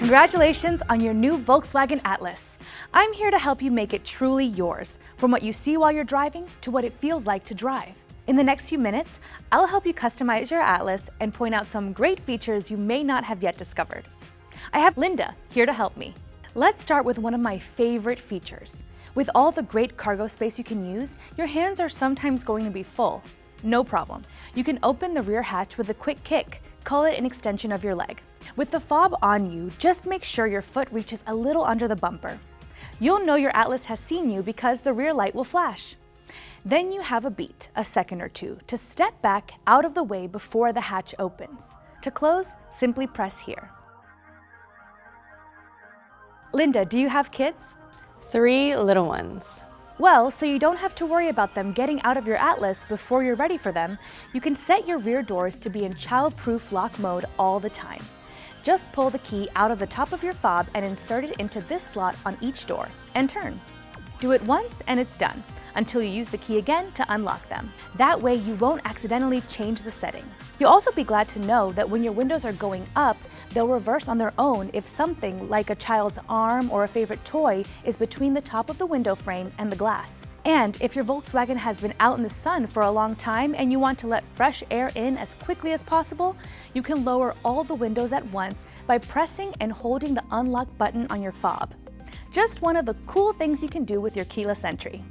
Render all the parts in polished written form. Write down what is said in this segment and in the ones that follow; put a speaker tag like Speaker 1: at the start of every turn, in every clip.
Speaker 1: Congratulations on your new Volkswagen Atlas. I'm here to help you make it truly yours, from what you see while you're driving to what it feels like to drive. In the next few minutes, I'll help you customize your Atlas and point out some great features you may not have yet discovered. I have Linda here to help me. Let's start with one of my favorite features. With all the great cargo space you can use, your hands are sometimes going to be full. No problem. You can open the rear hatch with a quick kick. Call it an extension of your leg. With the fob on you, just make sure your foot reaches a little under the bumper. You'll know your Atlas has seen you because the rear light will flash. Then you have a beat, a second or two, to step back out of the way before the hatch opens. To close, simply press here. Linda, do you have kids?
Speaker 2: 3 little ones.
Speaker 1: Well, so you don't have to worry about them getting out of your Atlas before you're ready for them, you can set your rear doors to be in child-proof lock mode all the time. Just pull the key out of the top of your fob and insert it into this slot on each door, and turn. Do it once and it's done, until you use the key again to unlock them. That way you won't accidentally change the setting. You'll also be glad to know that when your windows are going up, they'll reverse on their own if something like a child's arm or a favorite toy is between the top of the window frame and the glass. And if your Volkswagen has been out in the sun for a long time and you want to let fresh air in as quickly as possible, you can lower all the windows at once by pressing and holding the unlock button on your fob. Just one of the cool things you can do with your keyless entry.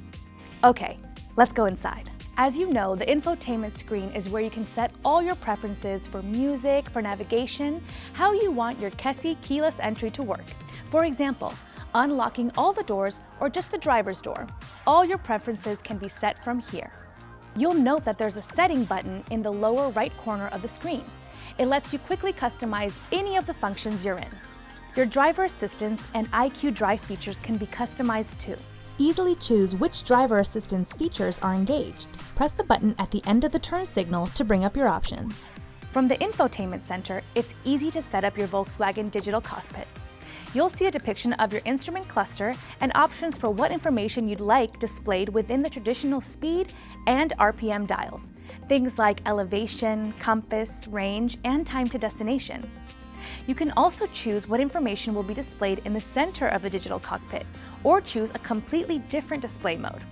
Speaker 1: Okay, let's go inside. As you know, the infotainment screen is where you can set all your preferences for music, for navigation, how you want your Kessie keyless entry to work. For example, unlocking all the doors or just the driver's door. All your preferences can be set from here. You'll note that there's a setting button in the lower right corner of the screen. It lets you quickly customize any of the functions you're in. Your driver assistance and IQ Drive features can be customized too. Easily choose which driver assistance features are engaged. Press the button at the end of the turn signal to bring up your options. From the infotainment center, it's easy to set up your Volkswagen digital cockpit. You'll see a depiction of your instrument cluster and options for what information you'd like displayed within the traditional speed and RPM dials. Things like elevation, compass, range, and time to destination. You can also choose what information will be displayed in the center of the digital cockpit, or choose a completely different display mode.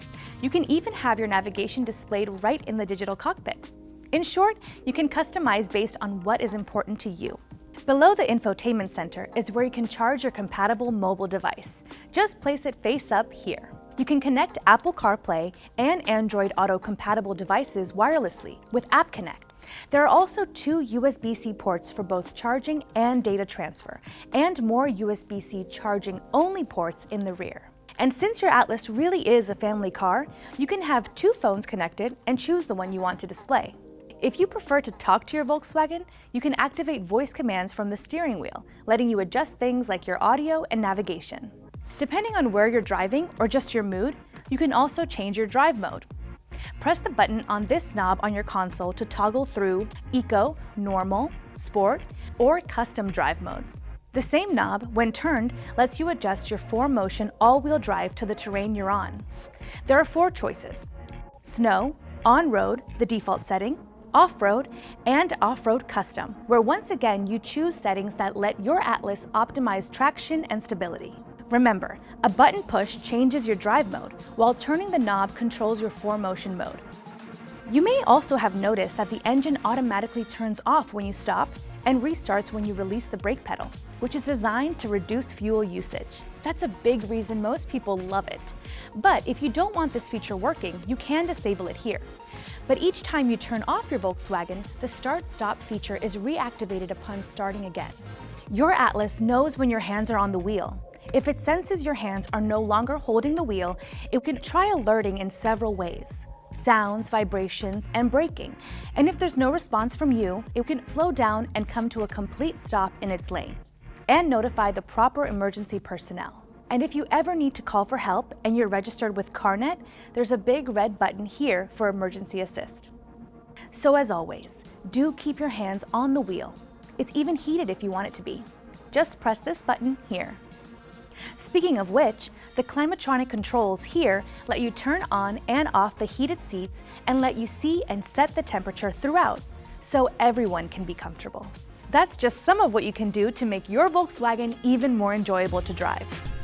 Speaker 1: You can even have your navigation displayed right in the digital cockpit. In short, you can customize based on what is important to you. Below the infotainment center is where you can charge your compatible mobile device. Just place it face up here. You can connect Apple CarPlay and Android Auto compatible devices wirelessly with App Connect. There are also 2 USB-C ports for both charging and data transfer, and more USB-C charging-only ports in the rear. And since your Atlas really is a family car, you can have 2 phones connected and choose the one you want to display. If you prefer to talk to your Volkswagen, you can activate voice commands from the steering wheel, letting you adjust things like your audio and navigation. Depending on where you're driving or just your mood, you can also change your drive mode. Press the button on this knob on your console to toggle through Eco, Normal, Sport, or Custom drive modes. The same knob, when turned, lets you adjust your 4Motion all-wheel drive to the terrain you're on. There are 4 choices: Snow, On-Road, the default setting, Off-Road, and Off-Road Custom, where once again you choose settings that let your Atlas optimize traction and stability. Remember, a button push changes your drive mode, while turning the knob controls your 4Motion mode. You may also have noticed that the engine automatically turns off when you stop and restarts when you release the brake pedal, which is designed to reduce fuel usage. That's a big reason most people love it. But if you don't want this feature working, you can disable it here. But each time you turn off your Volkswagen, the start-stop feature is reactivated upon starting again. Your Atlas knows when your hands are on the wheel. If it senses your hands are no longer holding the wheel, it can try alerting in several ways: sounds, vibrations, and braking. And if there's no response from you, it can slow down and come to a complete stop in its lane, and notify the proper emergency personnel. And if you ever need to call for help and you're registered with CarNet, there's a big red button here for emergency assist. So as always, do keep your hands on the wheel. It's even heated if you want it to be. Just press this button here. Speaking of which, the Climatronic controls here let you turn on and off the heated seats and let you see and set the temperature throughout, so everyone can be comfortable. That's just some of what you can do to make your Volkswagen even more enjoyable to drive.